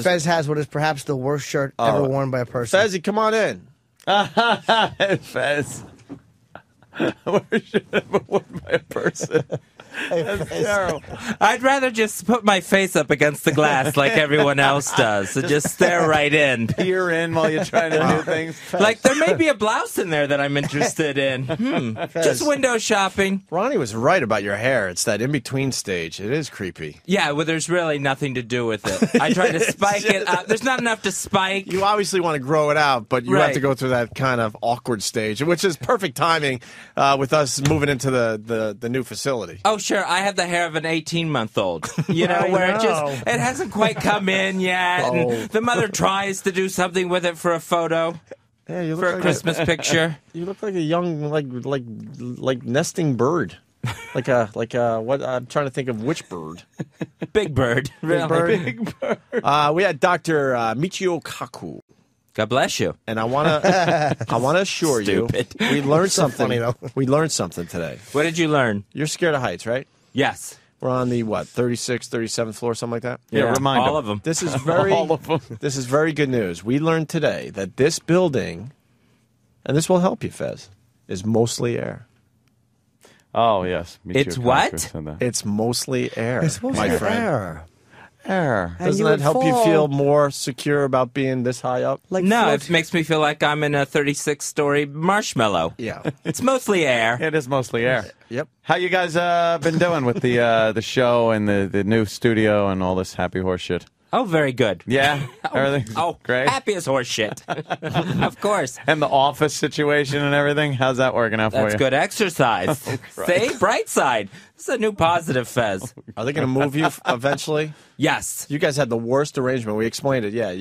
Fez has what is perhaps the worst shirt ever worn by a person. Fezzie, come on in. Fez. Worst shirt ever worn by a person. That's terrible. I'd rather just put my face up against the glass like everyone else does. So just stare right in. Peer in while you're trying to do things. Like there may be a blouse in there that I'm interested in. Just window shopping. Ronnie was right about your hair. It's that in-between stage. It is creepy. Yeah, well, there's really nothing to do with it. I tried to spike it up. There's not enough to spike. You obviously want to grow it out, but you have to go through that kind of awkward stage, which is perfect timing with us moving into the new facility. Oh, sure. I have the hair of an 18-month-old. You know, where it hasn't quite come in yet. And the mother tries to do something with it for a photo. Yeah, you look for like a Christmas picture. You look like a young, like nesting bird. Like a what? I'm trying to think of which bird. Big bird. Really. Big bird. We had Dr. Michio Kaku. God bless you. And I want to assure you, we learned something. Funny, though. We learned something today. What did you learn? You're scared of heights, right? Yes. We're on the 36th, 37th floor, something like that. Yeah, remind all of them. This is very all of them. This is very good news. We learned today that this building, and this will help you, Fez, is mostly air. Oh yes, It's what? It's mostly air. It's mostly my friend. air. Air. Doesn't that help you feel more secure about being this high up? Like no, it makes me feel like I'm in a 36-story marshmallow. Yeah. It's mostly air. It is mostly air. Yep. How you guys been doing with the show and the new studio and all this happy horse shit? Oh, very good. Yeah, everything's great. Happy as horse shit. Of course. And the office situation and everything. How's that working out for you? That's good exercise. See, bright side. This is a new positive, Fez. Are they going to move you eventually? Yes. You guys had the worst arrangement. We explained it. Yeah,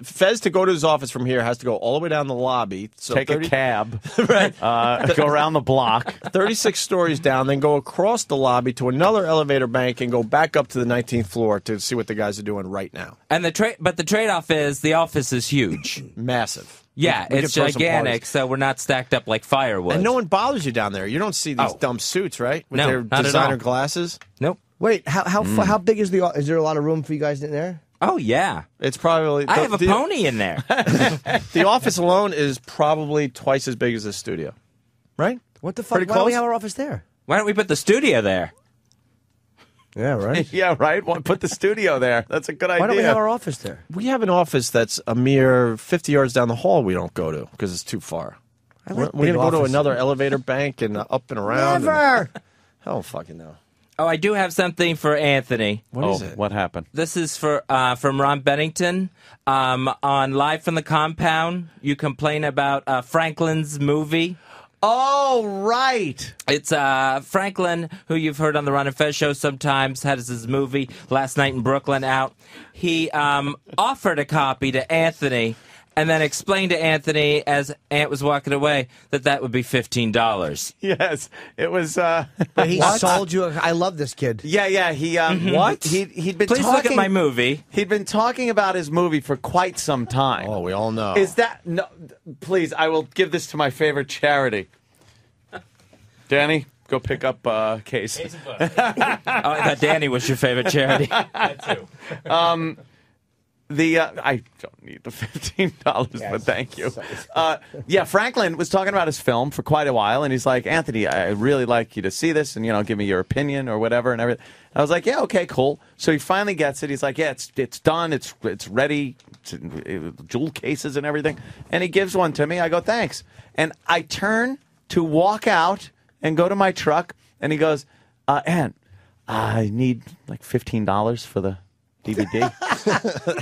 Fez to go to his office from here has to go all the way down the lobby. So Take a cab. Right. Go around the block. 36 stories down, then go across the lobby to another elevator bank and go back up to the 19th floor to see what the guys are doing right now. And the trade-off is the office is huge. Massive. Yeah, We it's could throw some gigantic, parties. so we're not stacked up like firewood. And no one bothers you down there. You don't see these dumb suits, right? With No, their not at designer all. glasses. Nope. Wait, how big is the? Is there a lot of room for you guys in there? Oh, yeah. It's probably... I have a pony in there. The office alone is probably twice as big as this studio. Right? What the fuck? Pretty Why don't we close? have our office there? Why don't we put the studio there? Yeah, right. Yeah, right. Put the studio there. That's a good idea. Why don't we have our office there? We have an office that's a mere 50 yards down the hall we don't go to because it's too far. Like We're going to go to offices. another elevator bank and up and around. Never. I don't fucking know. Oh, I do have something for Anthony. What is it? What happened? This is for from Ron Bennington on Live from the Compound. You complain about Franklin's movie. Oh, right. It's Franklin, who you've heard on the Ron and Fez show sometimes, had his movie Last Night in Brooklyn out. He offered a copy to Anthony and then explained to Anthony as Ant was walking away that would be $15. Yes, it was. But he sold you. I love this kid. Yeah. He What? He'd been Please talking. look at my movie. He'd been talking about his movie for quite some time. Oh, we all know. Is that no? Please, I will give this to my favorite charity. Danny, go pick up case. Oh, I thought Danny was your favorite charity. That too. I don't need the $15, but thank you. Franklin was talking about his film for quite a while, and he's like, Anthony, I really like you to see this, and give me your opinion or whatever, and everything. I was like, yeah, okay, cool. So he finally gets it. He's like, yeah, it's done, it's ready, jewel cases and everything, and he gives one to me. I go, thanks, and I turn to walk out and go to my truck, and he goes, Ant, I need like $15 for the DVD.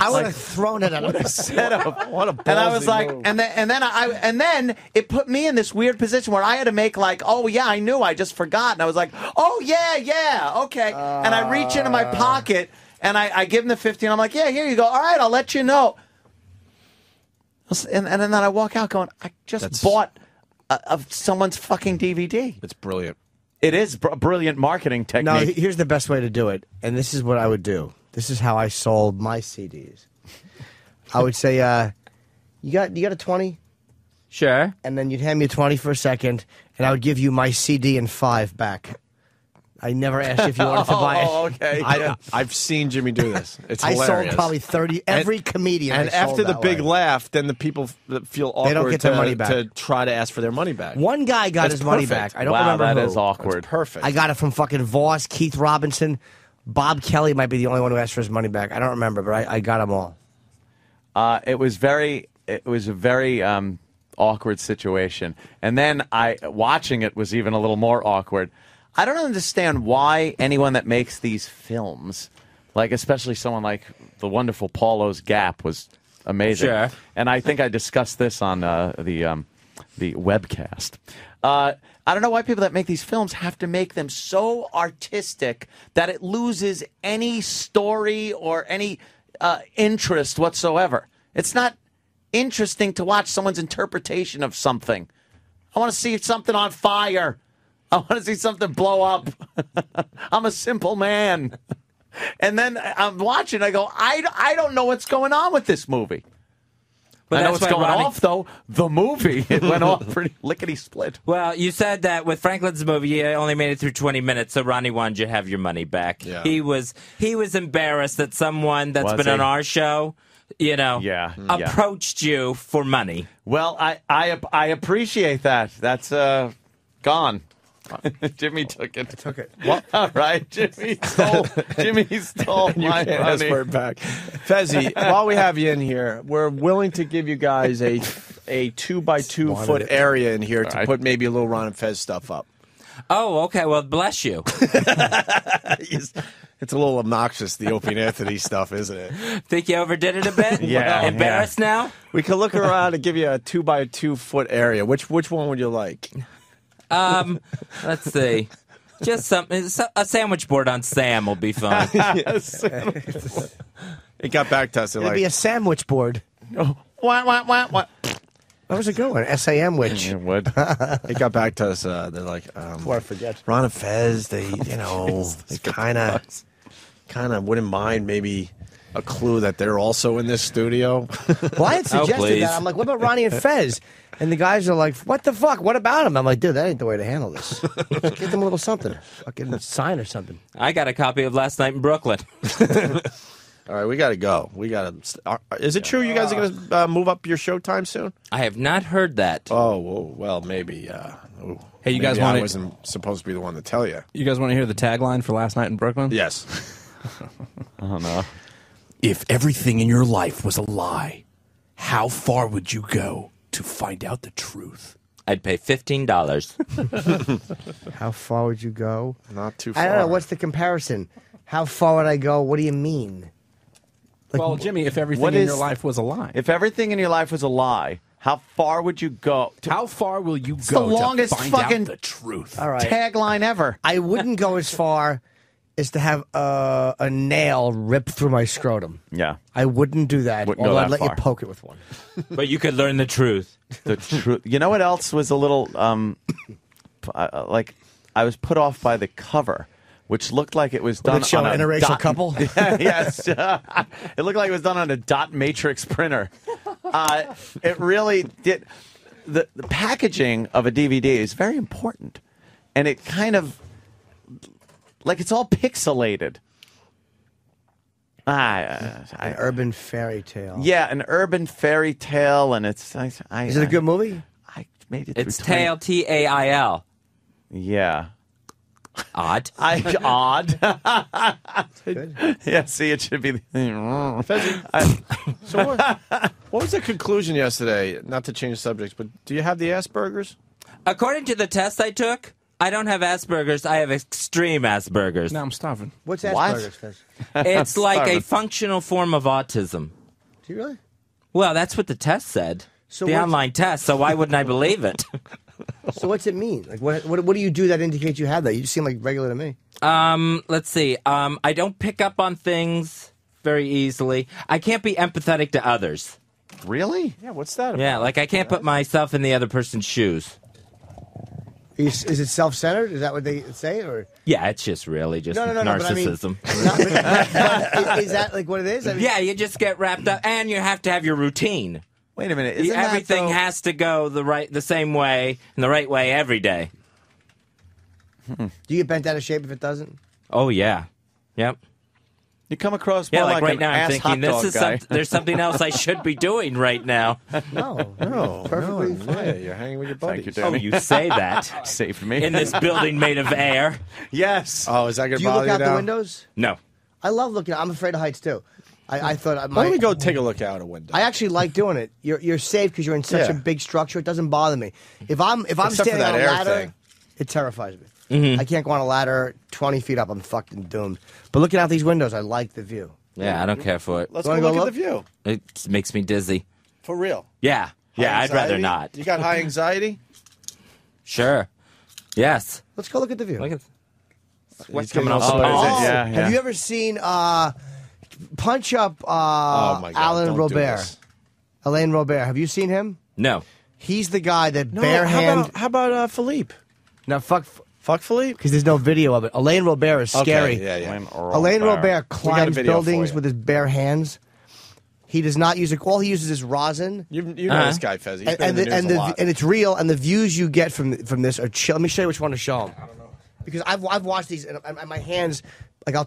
I would have thrown it at him. Setup. What a And I was ballsy like, move. and then it put me in this weird position where I had to make like, oh yeah, I knew, I just forgot, and I was like, oh yeah, okay, and I reach into my pocket and I give him the 15. I'm like, yeah, here you go. All right, I'll let you know. And then I walk out going, I just bought someone's fucking DVD. It's brilliant. It is brilliant marketing No, technique. here's the best way to do it, and this is what I would do. This is how I sold my CDs. I would say, you got a 20? Sure. And then you'd hand me a 20 for a second, and I would give you my CD and 5 back. I never asked you if you wanted to buy it. Oh, okay. I've seen Jimmy do this. It's I hilarious. sold probably 30. Every comedian. And I sold after the that big way. laugh, then the people feel awkward don't get their money back. to try to ask for their money back. One guy got That's his money perfect. back. I don't Wow, remember that who. is awkward. It's perfect. I got it from fucking Voss, Keith Robinson, Bob Kelly might be the only one who asked for his money back. I don't remember, but I got them all. It was a very awkward situation. And then watching it was even a little more awkward. I don't understand why anyone that makes these films, like especially someone like the wonderful Paulo's Gap, was amazing. Sure. And I think I discussed this on the webcast. I don't know why people that make these films have to make them so artistic that it loses any story or any interest whatsoever. It's not interesting to watch someone's interpretation of something. I want to see something on fire. I want to see something blow up. I'm a simple man. And then I'm watching, I go, I don't know what's going on with this movie. But I know that's what's why going Ronnie- off, though. The movie. It went off pretty lickety-split. Well, you said that with Franklin's movie, you only made it through 20 minutes, so Ronnie wanted you to have your money back. Yeah. He was embarrassed that someone that's Was been he? on our show, approached you for money. Well, I appreciate that. That's gone. Jimmy took it. Took it. What? All right, Jimmy stole You my can't ask money. for it back. Fezzie, while we have you in here, we're willing to give you guys a 2x2 foot area in here to right. put maybe a little Ron and Fez stuff up. Oh, okay. Well, bless you. It's a little obnoxious, the Opie and Anthony stuff, isn't it? Think you overdid it a bit? Yeah, Embarrassed now? We could look around and give you a 2x2 foot area. Which one would you like? Let's see. Just something. A sandwich board on Sam will be fun. Yes. It got back to us. They're It'd like, be a sandwich board. What? What was it going? SAM witch. It would. it got back to us. They're like, Before I forget. Ron and Fez, they kind of wouldn't mind maybe a clue that they're also in this studio. Well, I had suggested please. that. I'm like, what about Ronnie and Fez? And the guys are like, what the fuck? What about him? I'm like, dude, that ain't the way to handle this. Get them a little something. Fucking sign or something. I got a copy of Last Night in Brooklyn. All right, we got to go. Is it true you guys are going to move up your showtime soon? I have not heard that. Oh, well, maybe. Hey, you guys maybe want I to? wasn't supposed to be the one to tell you. You guys want to hear the tagline for Last Night in Brooklyn? Yes. Oh no. If everything in your life was a lie, how far would you go to find out the truth? I'd pay $15. How far would you go? Not too far. I don't know. What's the comparison? How far would I go? What do you mean? Well, Jimmy, if everything What in is- your life was a lie, If everything in your life was a lie, how far would you go? how far will you the go longest to find fucking- out the truth? All right. Tagline ever. I wouldn't go as far as to have a nail ripped through my scrotum. Yeah. I wouldn't do that. Wouldn't go although that I'd let far. you poke it with one. But you could learn the truth. The truth. You know what else was a little like I was put off by the cover, which looked like it was done it show on an a interracial dot, couple? Yes, it looked like it was done on a dot matrix printer. It really did. The packaging of a DVD is very important, and it kind of like it's all pixelated. An urban fairy tale. Yeah, an urban fairy tale, and it's. Is it a good movie? I made it. It's through 20 Tail, Tail. Yeah. Odd. Odd. Good. Yeah, see, it should be. So what was the conclusion yesterday? Not to change subjects, but do you have the Assburgers? According to the test I took, I don't have Asperger's. I have extreme Asperger's. Now I'm starving. What's What? Asperger's, Fez? It's like a Sorry. functional form of autism. Do you really? Well, that's what the test said. So the what's- online test, so why wouldn't I believe it? So what's it mean? Like, what do you do that indicates you have that? You seem like regular to me. Let's see. I don't pick up on things very easily. I can't be empathetic to others. Really? Yeah, what's that about? Yeah, like I can't put myself in the other person's shoes. Is it self-centered? Is that what they say? Or Yeah, it's just really just no. But I mean, narcissism. but is that like what it is? I mean, Yeah, you just get wrapped up, and you have to have your routine. Wait a minute. Isn't Everything that, though- has to go the same way, and the right way every day. Do you get bent out of shape if it doesn't? Oh yeah. Yep. You come across more Yeah, like right an now I'm ass thinking hot dog this is guy. there's something else I should be doing right now. No, Perfectly fine. Yeah, you're hanging with your buddies. Thank you, Oh, Danny. you say that Saved me. in this building made of air. Yes. Oh, is that going Do to you bother look out you now? the windows? No. I love looking. I'm afraid of heights too. I thought Why don't we go take a look out a window? I actually like doing it. You're safe because you're in such Yeah. a big structure. It doesn't bother me. If I'm Except for standing that on a air ladder, thing. it terrifies me. I can't go on a ladder 20 feet up. I'm fucking doomed. But looking out these windows, I like the view. Yeah, I don't care for it. Let's You go wanna look go at the view. It makes me dizzy. For real. Yeah. Yeah, High I'd rather anxiety? not. You got high anxiety? Sure. Yes. Let's go look at the view. Look at He's what's coming getting off all the sweaty. balls. Yeah, Have you ever seen Punch Up Oh my God! Alan don't do Robert? this. Alain Robert. Have you seen him? No. He's the guy that No, bare hand. How about Philippe? Now fuck, Fuck Philippe. because there's no video of it. Alain Robert is scary. Okay, yeah. Alain Robert climbs video for buildings you. with his bare hands. He does not use it. All he uses is rosin. You know this guy, Fezzie. He's been in the news a lot. And it's real. And the views you get from this are chill. Let me show you which one to show him. I don't know. Because I've watched these and my hands, like I'll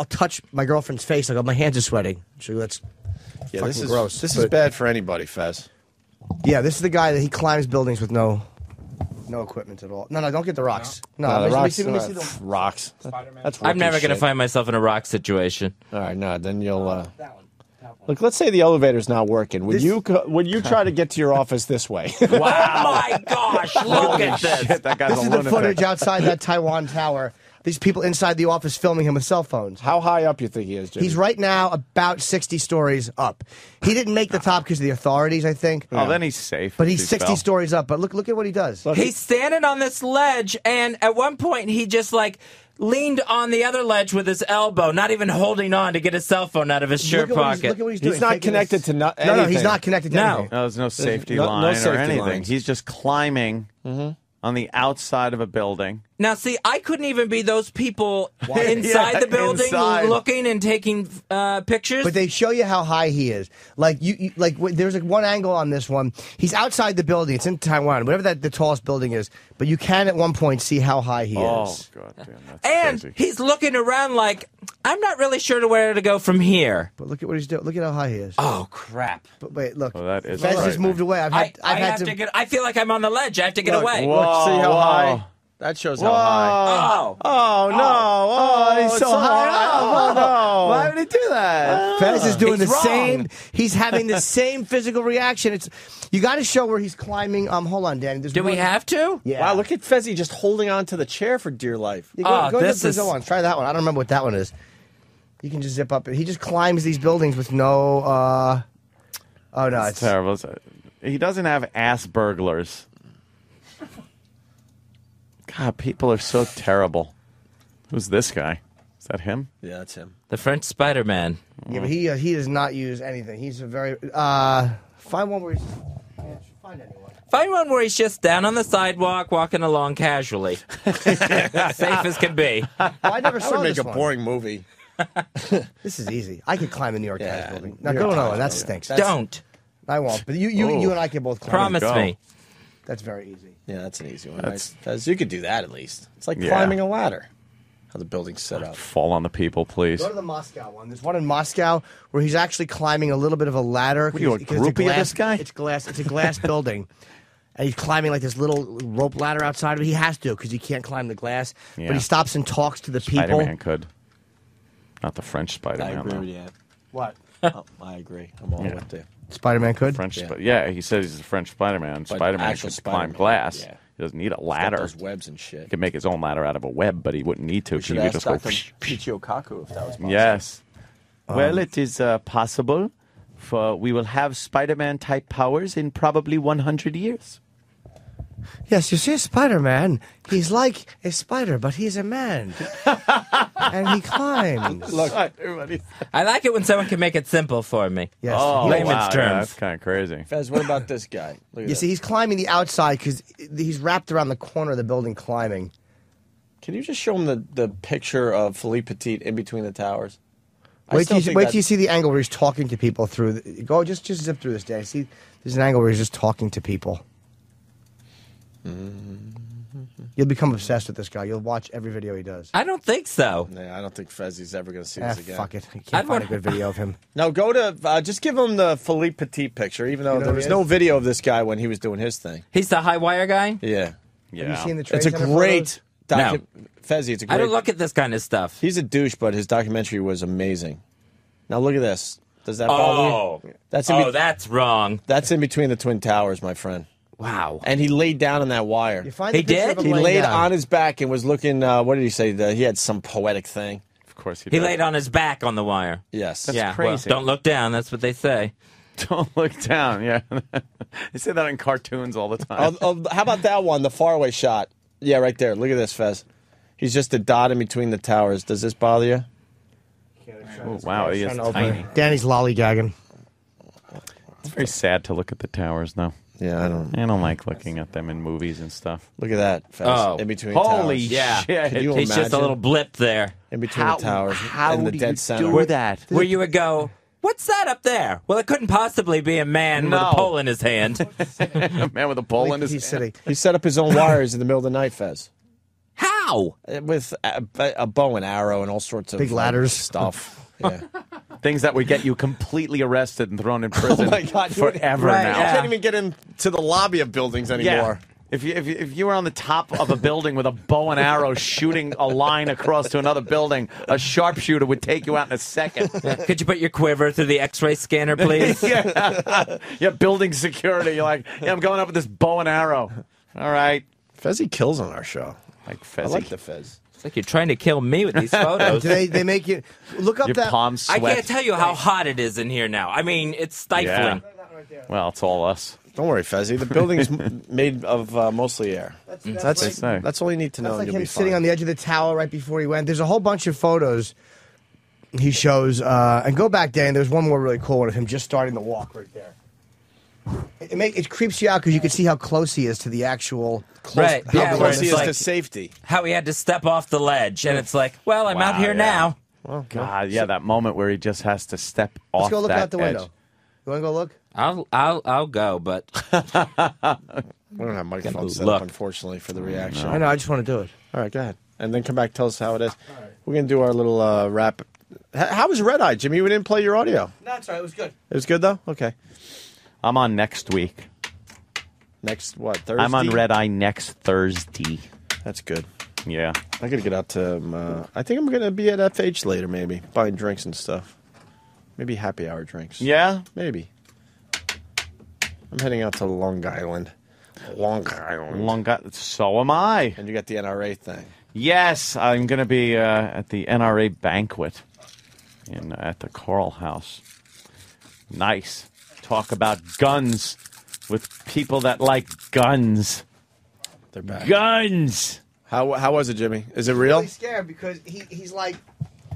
touch my girlfriend's face. Like my hands are sweating. So that's Yeah, fucking this is gross. This is But- bad for anybody, Fez. Yeah, this is the guy that he climbs buildings with no equipment at all. No, don't get the rocks. No, the let me rocks. see the Rocks. That's I'm never going going to find myself in a rock situation. All right, no, then you'll. Look, let's say the elevator's not working. Would you try to get to your office this way? Wow. Oh my gosh, look at this. Shit, that guy's This a is the lunatic. footage outside that Taiwan tower. These people inside the office filming him with cell phones. How high up you think he is, Jimmy? He's right now about 60 stories up. He didn't make the top because of the authorities, I think. Oh, then he's safe. But if he's he 60 fell. stories up. But look at what he does. He's standing on this ledge, and at one point he just like leaned on the other ledge with his elbow, not even holding on to get his cell phone out of his shirt Look pocket. at what he's doing. He's not Taking connected this- to No, anything. he's not connected to No. anything. No, there's no safety no line safety or anything. lines. He's just climbing on the outside of a building. Now, see, I couldn't even be those people inside Yeah, the building inside. looking and taking pictures. But they show you how high he is. Like there's like one angle on this one. He's outside the building. It's in Taiwan, whatever the tallest building is. But you can at one point see how high he Oh, is. God damn, that's and crazy. he's looking around like, I'm not really sure to where to go from here. But look at what he's doing. Look at how high he is. Oh, crap. But wait, look. Oh, that is Fez just frightening. moved away. I've had I feel like I'm on the ledge. I have to get Look, away. Whoa. Look, see how Whoa. high? That shows how high. Oh. Oh, no. Oh, he's so high. Oh, no. Why would he do that? Fez is doing He's the wrong. same. He's having the same physical reaction. It's you got to show where he's climbing. Hold on, Danny. There's Do we one- have to? Yeah. Wow, look at Fezzie just holding on to the chair for dear life. Yeah, go, Oh, go to this the is- Brazil one. Try that one. I don't remember what that one is. You can just zip up. He just climbs these buildings with no. Oh no, It's terrible. He doesn't have ass burglars. God, people are so terrible. Who's this guy? Is that him? Yeah, that's him. The French Spider-Man. Yeah, but he does not use anything. He's a very find one where he's find anyone. Find one where he's just down on the sidewalk, walking along casually. Safe as can be. Oh, I never That saw would make this a one. boring movie. This is easy. I could climb the New York Times Yeah, building. New Now York go Times no, that building. stinks. Don't. I won't. But you and I can both climb. Promise go. me. That's very easy. Yeah, that's an easy one. That's- Fez, you could do that at least. It's like Yeah. climbing a ladder. How the building's set up. Fall on the people, please. Go to the Moscow one. There's one in Moscow where he's actually climbing a little bit of a ladder. What are you, a 'cause it's groupie of glass, this guy? It's glass. It's a glass building. And he's climbing like this little rope ladder outside of it. He has to because he can't climb the glass. Yeah. But he stops and talks to the people. Spider-Man could. Not the French Spider-Man, though. you. What? I agree. I'm all Yeah. with you. Spider-Man could? French, Yeah. yeah, he says he's a French Spider-Man. But Spider-Man actual could climb Spider-Man, glass. yeah. He doesn't need a Got ladder. those webs and shit. He could make his own ladder out of a web, but he wouldn't need to. We He should would ask just go. Dr. Michio Kaku if that was possible. Yes. Well, it is possible. For we will have Spider-Man type powers in probably 100 years. Yes, you see, Spider-Man, he's like a spider, but he's a man. And he climbs. Look, I like it when someone can make it simple for me. Yes. Oh, Layman's wow, yeah, terms. that's kind of crazy. Fez, what about this guy? Look at You that. see, he's climbing the outside because he's wrapped around the corner of the building climbing. Can you just show him the picture of Philippe Petit in between the towers? I Wait still till think you see the angle where he's talking to people through. Go just zip through this, Dan. See, there's an angle where he's just talking to people. You'll become obsessed with this guy. You'll watch every video he does. I don't think so. Yeah, I don't think Fezzie's ever going to see this again. Fuck it. You can't find a good video of him. No, go to just give him the Philippe Petit picture, even though there was no video of this guy when he was doing his thing. He's the high wire guy? Yeah. Have you seen the It's Trade a Center great photos? Fezzie, it's a great. I don't look at this kind of stuff. He's a douche, but his documentary was amazing. Now look at this. Does that bother you? That's wrong. That's in between the Twin Towers, my friend. Wow. And he laid down on that wire. You find He the picture did? of him He laying laid down. on his back and was looking. What did he say? He had some poetic thing. Of course he He did. laid on his back on the wire. Yes. yeah, crazy. Well, don't look down. That's what they say. Don't look down. Yeah. They say that in cartoons all the time. How about that one? The faraway shot. Yeah, right there. Look at this, Fez. He's just a dot in between the towers. Does this bother you? Oh, wow, he is Trying to open tiny. it. Danny's lollygagging. It's very sad to look at the towers, though. Yeah, I don't. like looking at them in movies and stuff. Look at that, Fez. Oh. In between Holy towers. Yeah. shit. Can you He's just a imagine? little blip there. In between the towers and the dead center. do that? Where you would go, what's that up there? Well, it couldn't possibly be a man with No. a pole in his hand. A man with a pole in his He's sitting. He set up his own wires in the middle of the night, Fez. How? With a bow and arrow and all sorts of Big ladders. stuff. Yeah. Things that would get you completely arrested and thrown in prison Oh my God, you would- forever Right, now. You yeah. can't even get into the lobby of buildings anymore. If you were on the top of a building with a bow and arrow shooting a line across to another building, a sharpshooter would take you out in a second. Could you put your quiver through the X-ray scanner, please? Yeah, building security. You're like, yeah, I'm going up with this bow and arrow. All right. Fezzie kills on our show. Like I Fezzie. like the Fez. It's like you're trying to kill me with these photos. Do they make you look up Your that? palms I sweat. can't tell you how hot it is in here now. I mean, it's stifling. Well, it's all us. Don't worry, Fezzie. The building is made of mostly air. That's all you need to know. That's like and you'll him be sitting fine. on the edge of the tower right before he went. There's a whole bunch of photos he shows. And go back, Dan. There's one more really cool one of him just starting to walk right there. It creeps you out because you can see how close he is to the actual. Right. How Yeah, close he it's is like to safety. how he had to step off the ledge, and it's like, well, I'm out Wow, here yeah. now. Well, God, yeah, that moment where he just has to step off Let's go look that out the edge. window. You want to go look? I'll go, but we don't have microphones set Look. up, unfortunately, for the reaction. I know. I just want to do it. All right, go ahead. And then come back, tell us how it is. We're going to do our little wrap. How was Red Eye, Jimmy? We didn't play your audio. No, it's all right. It was good. It was good, though? Okay. I'm on next week. Next, what, Thursday? I'm on Red Eye next Thursday. That's good. Yeah. I got to get out to, I think I'm going to be at FH later, maybe, buying drinks and stuff. Maybe happy hour drinks. Yeah? Maybe. I'm heading out to Long Island. Long Island. So am I. And you got the NRA thing. Yes, I'm going to be at the NRA banquet at the Coral House. Nice. Talk about guns with people that like guns. They're back. Guns! How was it, Jimmy? Is it real? Really scared because he's like.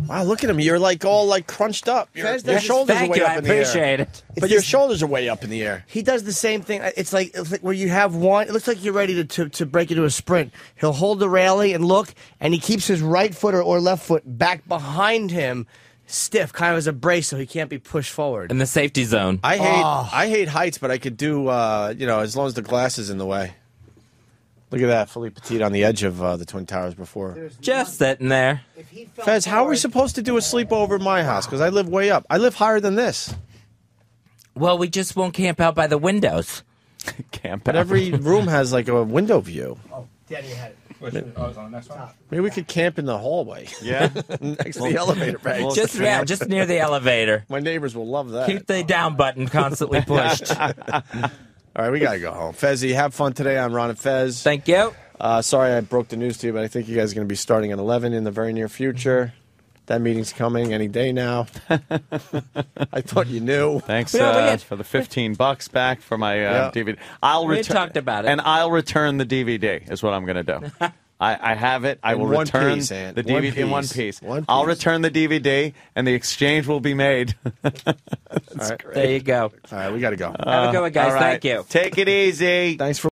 Wow, look at him. You're like all like crunched up. Your shoulders are Thank way you. up I in the air. appreciate it. But your shoulders are way up in the air. He does the same thing. It's like where you have one. It looks like you're ready to break into a sprint. He'll hold the railing and look, and he keeps his right foot or left foot back behind him, stiff, kind of as a brace, so he can't be pushed forward. In the safety zone. I hate heights, but I could do as long as the glass is in the way. Look at that, Philippe Petit on the edge of the Twin Towers before. Just sitting there. Fez, how are we supposed to do a sleepover in my house? Because I live way up. I live higher than this. Well, we just won't camp out by the windows. Camp But out. every room has like a window view. Danny had it. It's on the next one. Maybe we could camp in the hallway Yeah? next to the elevator bank. Well, Just near the elevator. My neighbors will love that. Keep the down button constantly pushed. All right, we got to go home. Fezzie, have fun today. I'm Ron and Fez. Thank you. Sorry I broke the news to you, but I think you guys are going to be starting at 11 in the very near future. That meeting's coming any day now. I thought you knew. Thanks Yeah, for the $15 back for my Yeah. DVD. We talked about it. And I'll return the DVD, is what I'm going to do. I have it. I In will one return piece, Ant. the One DVD in one piece. piece. One I'll piece. return the DVD, and the exchange will be made. All right. There you go. All right, we got to go. Have a good one, guys. All right. Thank you. Take it easy. Thanks for